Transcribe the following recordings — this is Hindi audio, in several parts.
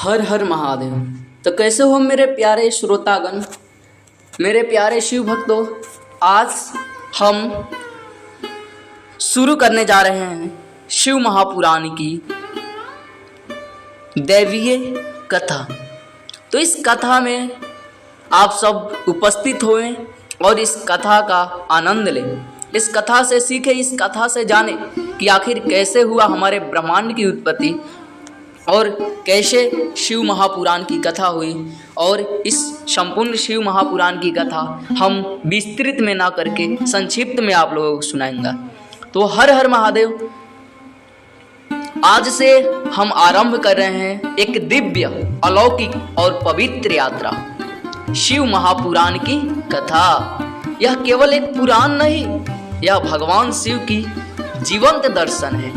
हर हर महादेव। तो कैसे हो मेरे प्यारे श्रोतागण, मेरे प्यारे शिव भक्तों। आज हम शुरू करने जा रहे हैं शिव महापुराण की दैवीय कथा। तो इस कथा में आप सब उपस्थित होएं और इस कथा का आनंद लें। इस कथा से सीखें, इस कथा से जानें कि आखिर कैसे हुआ हमारे ब्रह्मांड की उत्पत्ति और कैसे शिव महापुराण की कथा हुई। और इस संपूर्ण शिव महापुराण की कथा हम विस्तृत में ना करके संक्षिप्त में आप लोगों को सुनाएंगे। तो हर हर महादेव। आज से हम आरंभ कर रहे हैं एक दिव्य, अलौकिक और पवित्र यात्रा, शिव महापुराण की कथा। यह केवल एक पुराण नहीं, यह भगवान शिव की जीवंत दर्शन है।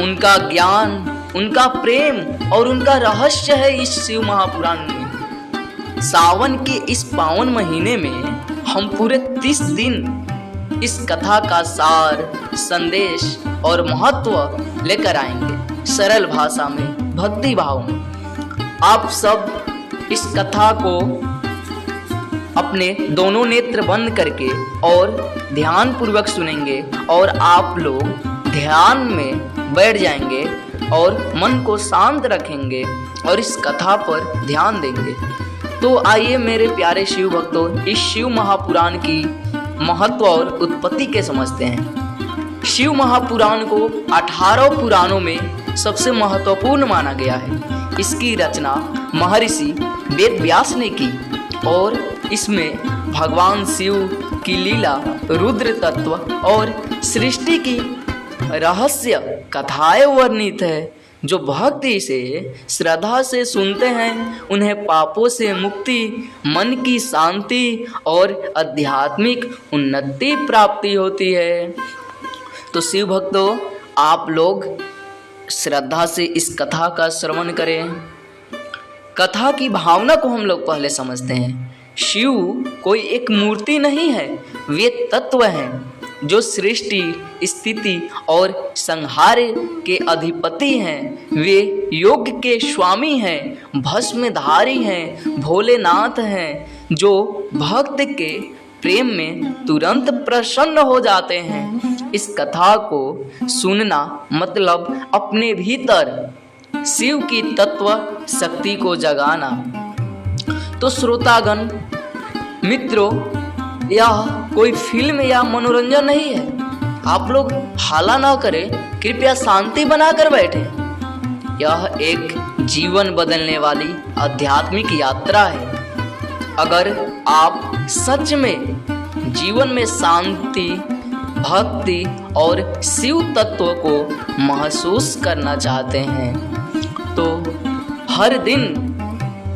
उनका ज्ञान, उनका प्रेम और उनका रहस्य है इस शिव महापुराण में। सावन के इस पावन महीने में हम पूरे 30 दिन इस कथा का सार, संदेश और महत्व लेकर आएंगे, सरल भाषा में, भक्ति भाव में। आप सब इस कथा को अपने दोनों नेत्र बंद करके और ध्यान पूर्वक सुनेंगे और आप लोग ध्यान में बैठ जाएंगे और मन को शांत रखेंगे और इस कथा पर ध्यान देंगे। तो आइए मेरे प्यारे शिव भक्तों, इस शिव महापुराण की महत्व और उत्पत्ति के समझते हैं। शिव महापुराण को 18 पुराणों में सबसे महत्वपूर्ण माना गया है। इसकी रचना महर्षि वेद व्यास ने की और इसमें भगवान शिव की लीला, रुद्र तत्व और सृष्टि की रहस्य कथाएं वर्णित है। जो भक्ति से, श्रद्धा से सुनते हैं, उन्हें पापों से मुक्ति, मन की शांति और आध्यात्मिक उन्नति प्राप्ति होती है। तो शिव भक्तों, आप लोग श्रद्धा से इस कथा का श्रवण करें। कथा की भावना को हम लोग पहले समझते हैं। शिव कोई एक मूर्ति नहीं है, वे तत्व हैं जो सृष्टि, स्थिति और संहार के अधिपति हैं। वे योग के स्वामी हैं, भस्मधारी हैं, भोलेनाथ हैं, जो भक्त के प्रेम में तुरंत प्रसन्न हो जाते हैं। इस कथा को सुनना मतलब अपने भीतर शिव की तत्व शक्ति को जगाना। तो श्रोतागण मित्रों, यह कोई फिल्म या मनोरंजन नहीं है। आप लोग हाला ना करें, कृपया शांति बनाकर बैठें। यह एक जीवन बदलने वाली आध्यात्मिक यात्रा है। अगर आप सच में जीवन में शांति, भक्ति और शिव तत्व को महसूस करना चाहते हैं तो हर दिन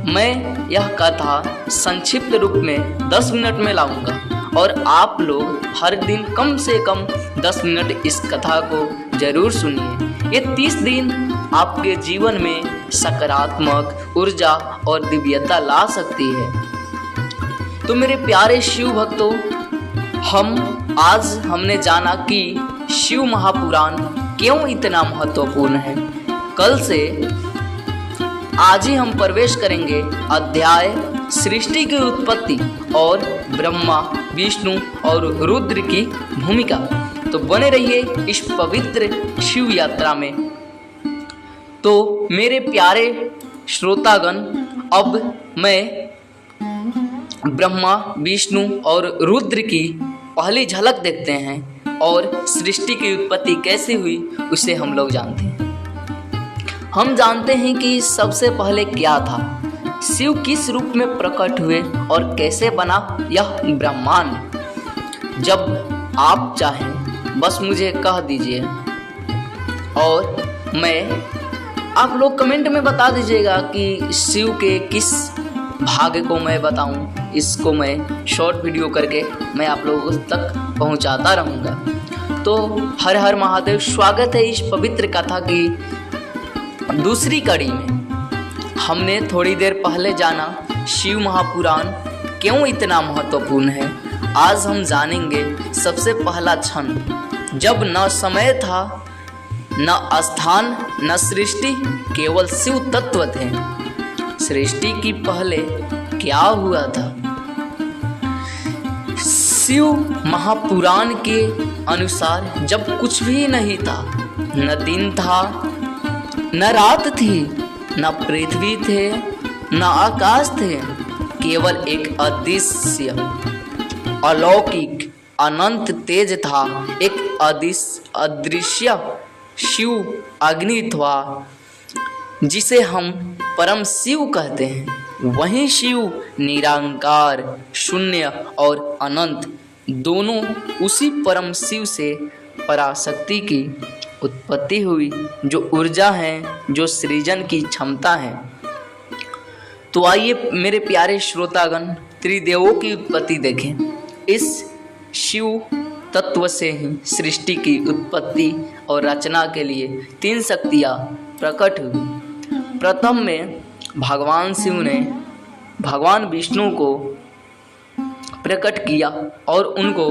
मैं यह कथा संक्षिप्त रूप में 10 मिनट में लाऊंगा और आप लोग हर दिन कम से कम 10 मिनट इस कथा को जरूर सुनिए। ये 30 दिन आपके जीवन में सकारात्मक ऊर्जा और दिव्यता ला सकती है। तो मेरे प्यारे शिव भक्तों, हमने जाना कि शिव महापुराण क्यों इतना महत्वपूर्ण है। कल से आज ही हम प्रवेश करेंगे अध्याय सृष्टि की उत्पत्ति और ब्रह्मा, विष्णु और रुद्र की भूमिका। तो बने रहिए इस पवित्र शिव यात्रा में। तो मेरे प्यारे श्रोतागण, अब मैं ब्रह्मा, विष्णु और रुद्र की पहली झलक देखते हैं और सृष्टि की उत्पत्ति कैसे हुई उसे हम लोग जानते हैं। हम जानते हैं कि सबसे पहले क्या था, शिव किस रूप में प्रकट हुए और कैसे बना यह ब्रह्मांड। जब आप चाहें बस मुझे कह दीजिए और आप लोग कमेंट में बता दीजिएगा कि शिव के किस भाग को मैं बताऊं। इसको मैं शॉर्ट वीडियो करके मैं आप लोगों तक पहुंचाता रहूँगा। तो हर हर महादेव। स्वागत है इस पवित्र कथा की दूसरी कड़ी में। हमने थोड़ी देर पहले जाना शिव महापुराण क्यों इतना महत्वपूर्ण है। आज हम जानेंगे सबसे पहला क्षण, जब न समय था न स्थान न सृष्टि, केवल शिव तत्व थे। सृष्टि की पहले क्या हुआ था? शिव महापुराण के अनुसार जब कुछ भी नहीं था, न दिन था न रात थी, न पृथ्वी थे न आकाश थे, केवल एक अदृश्य अलौकिक अनंत तेज था, एक अदृश्य शिव अग्नि था जिसे हम परम शिव कहते हैं। वही शिव निरांकार, शून्य और अनंत दोनों उसी परम शिव से पराशक्ति की उत्पत्ति हुई, जो ऊर्जा है, जो सृजन की क्षमता है। तो आइए मेरे प्यारे श्रोतागण, त्रिदेवों की उत्पत्ति देखें। इस शिव तत्व से ही सृष्टि की उत्पत्ति और रचना के लिए 3 शक्तियाँ प्रकट हुई। प्रथम में भगवान शिव ने भगवान विष्णु को प्रकट किया और उनको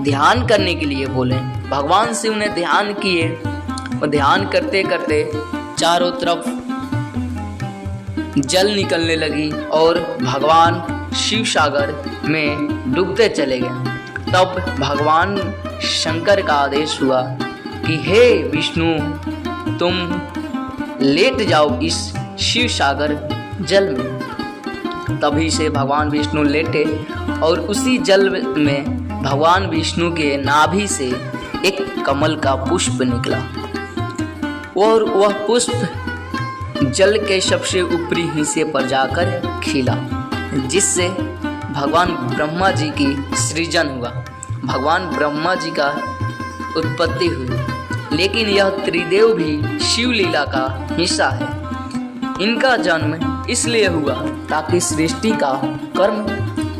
ध्यान करने के लिए बोले। भगवान शिव ने ध्यान किए और ध्यान करते करते चारों तरफ जल निकलने लगी और भगवान शिव सागर में डूबते चले गए। तब भगवान शंकर का आदेश हुआ कि हे विष्णु, तुम लेट जाओ इस शिव सागर जल में। तभी से भगवान विष्णु लेटे और उसी जल में भगवान विष्णु के नाभि से एक कमल का पुष्प निकला और वह पुष्प जल के सबसे ऊपरी हिस्से पर जाकर खिला, जिससे भगवान ब्रह्मा जी की सृजन हुआ, भगवान ब्रह्मा जी का उत्पत्ति हुई। लेकिन यह त्रिदेव भी शिव लीला का हिस्सा है। इनका जन्म इसलिए हुआ ताकि सृष्टि का कर्म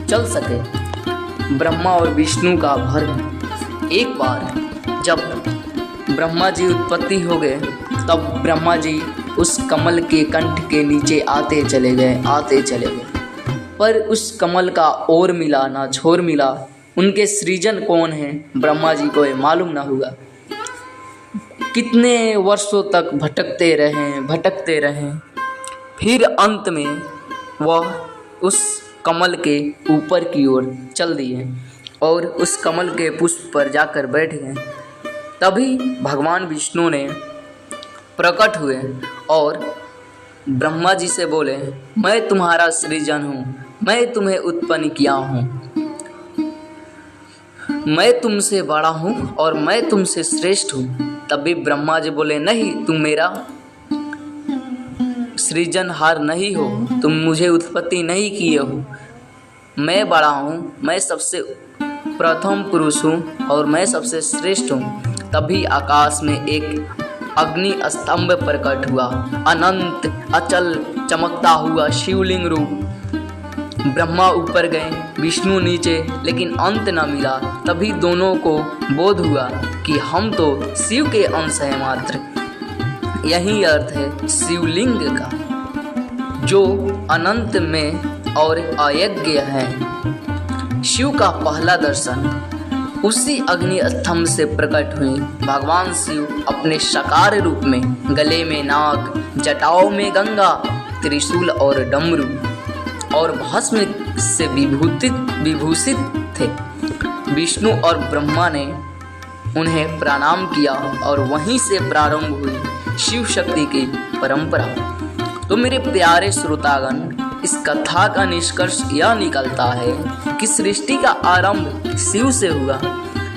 चल सके। ब्रह्मा और विष्णु का भर्म। एक बार जब ब्रह्मा जी उत्पत्ति हो गए, तब ब्रह्मा जी उस कमल के कंठ के नीचे आते चले गए, पर उस कमल का ओर मिला ना छोर मिला। उनके सृजन कौन है, ब्रह्मा जी को मालूम ना हुआ। कितने वर्षों तक भटकते रहे, फिर अंत में वह उस कमल के ऊपर की ओर चल दिए और उस कमल के पुष्प पर जाकर बैठ गए। तभी भगवान विष्णु ने प्रकट हुए और ब्रह्मा जी से बोले, मैं तुम्हारा सृजन हूँ, मैं तुम्हें उत्पन्न किया हूँ, मैं तुमसे बड़ा हूँ और मैं तुमसे श्रेष्ठ हूँ। तभी ब्रह्मा जी बोले, नहीं, तुम मेरा सृजनहार नहीं हो, तुम मुझे उत्पत्ति नहीं किए हो। मैं बड़ा हूँ, मैं सबसे प्रथम पुरुष हूँ और मैं सबसे श्रेष्ठ हूँ। तभी आकाश में एक अग्नि स्तंभ प्रकट हुआ, अनंत अचल चमकता हुआ शिवलिंग रूप। ब्रह्मा ऊपर गए, विष्णु नीचे, लेकिन अंत न मिला। तभी दोनों को बोध हुआ कि हम तो शिव के अंश हैं मात्र। यही अर्थ है शिवलिंग का, जो अनंत में और अयज्ञ है। शिव का पहला दर्शन उसी अग्नि स्तंभ से प्रकट हुए। भगवान शिव अपने साकार रूप में गले में नाग, जटाओं में गंगा, त्रिशूल और डमरू और भस्म से विभूषित थे। विष्णु और ब्रह्मा ने उन्हें प्रणाम किया और वहीं से प्रारंभ हुई शिव शक्ति की परंपरा। तो मेरे प्यारे श्रोतागण, इस कथा का निष्कर्ष यह निकलता है कि सृष्टि का आरंभ शिव से हुआ,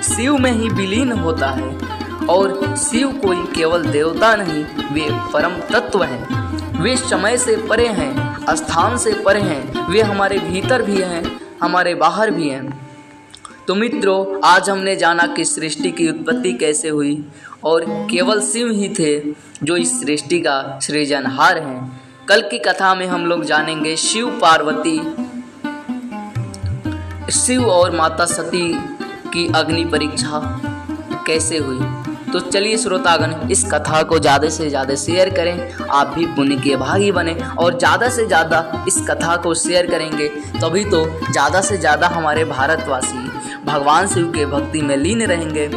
शिव में ही विलीन होता है। और शिव कोई केवल देवता नहीं, वे परम तत्व हैं। वे समय से परे हैं, स्थान से परे हैं, वे हमारे भीतर भी हैं, हमारे बाहर भी हैं। तो मित्रों, आज हमने जाना कि सृष्टि की उत्पत्ति कैसे हुई और केवल शिव ही थे जो इस सृष्टि का सृजनहार हैं। कल की कथा में हम लोग जानेंगे शिव पार्वती, शिव और माता सती की अग्नि परीक्षा कैसे हुई। तो चलिए श्रोतागण, इस कथा को ज़्यादा से ज़्यादा शेयर करें, आप भी पुण्य के भागी बने। और ज़्यादा से ज़्यादा इस कथा को शेयर करेंगे तभी तो ज़्यादा से ज़्यादा हमारे भारतवासी भगवान शिव के भक्ति में लीन रहेंगे।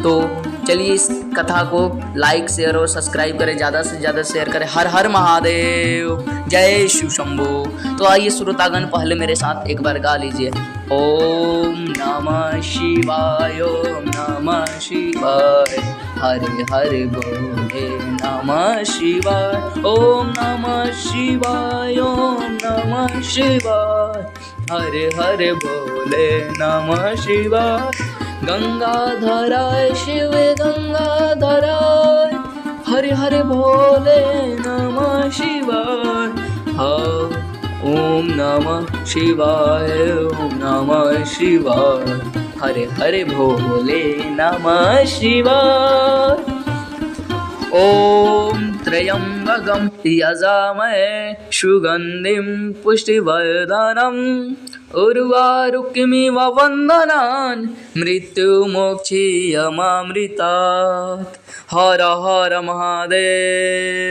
तो चलिए इस कथा को लाइक शेयर और सब्सक्राइब करें, ज़्यादा से ज़्यादा शेयर करें। हर हर महादेव, जय शिव शंभो। तो आइए श्रोतागण पहले मेरे साथ एक बार गा लीजिए। ओम नमः शिवाय, ओम नमः शिवाय, हरे हरे बोले नमः शिवाय, ओम नमः शिवाय, ओम नमः शिवाय, हरे हरे बोले नमः शिवाय। गंगाधराय शिव गंगाधराय, हरे हरे भोले नमः शिवाय। ओम नमः शिवाय, ओम नमः शिवाय, हरे हरे भोले नमः शिवाय। ओम त्र्यंबकं यजामहे सुगंधिं पुष्टिवर्धनम् उर्वारुकमिव वन्दनान् मृत्युमोक्षीयमामृतात्। हर हर महादेव।